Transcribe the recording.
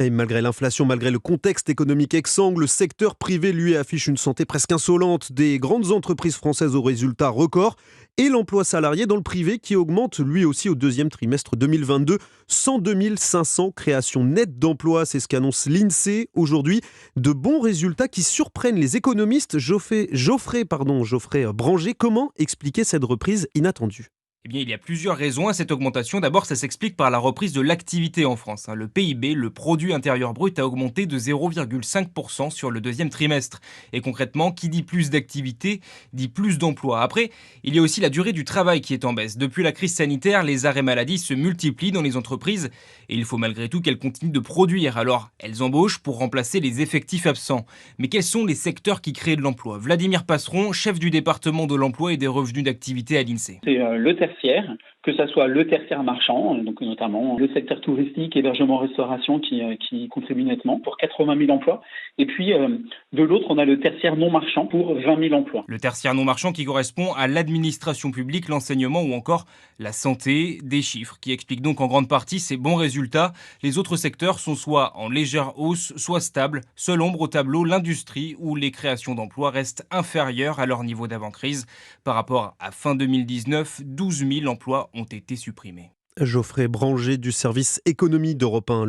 Et malgré l'inflation, malgré le contexte économique exsangue, le secteur privé, lui, affiche une santé presque insolente. Des grandes entreprises françaises aux résultats records et l'emploi salarié dans le privé qui augmente lui aussi au deuxième trimestre 2022. 102 500 créations nettes d'emplois, c'est ce qu'annonce l'INSEE aujourd'hui. De bons résultats qui surprennent les économistes. Geoffrey Branger, comment expliquer cette reprise inattendue? Eh bien, il y a plusieurs raisons à cette augmentation. D'abord, ça s'explique par la reprise de l'activité en France. Le PIB, le produit intérieur brut, a augmenté de 0,5% sur le deuxième trimestre. Et concrètement, qui dit plus d'activité, dit plus d'emplois. Après, il y a aussi la durée du travail qui est en baisse. Depuis la crise sanitaire, les arrêts maladie se multiplient dans les entreprises et il faut malgré tout qu'elles continuent de produire. Alors, elles embauchent pour remplacer les effectifs absents. Mais quels sont les secteurs qui créent de l'emploi? Vladimir Passeron, chef du département de l'emploi et des revenus d'activité à l'INSEE. C'est le tertiaire, que ce soit le tertiaire marchand, donc notamment le secteur touristique, hébergement, restauration qui contribue nettement pour 80 000 emplois. Et puis de l'autre, on a le tertiaire non marchand pour 20 000 emplois. Le tertiaire non marchand qui correspond à l'administration publique, l'enseignement ou encore la santé, des chiffres qui expliquent donc en grande partie ces bons résultats. Les autres secteurs sont soit en légère hausse, soit stables. Seule ombre au tableau, l'industrie où les créations d'emplois restent inférieures à leur niveau d'avant-crise. Par rapport à fin 2019, 12 000 emplois ont été supprimés. Geoffrey Branger du service économie d'Europe 1.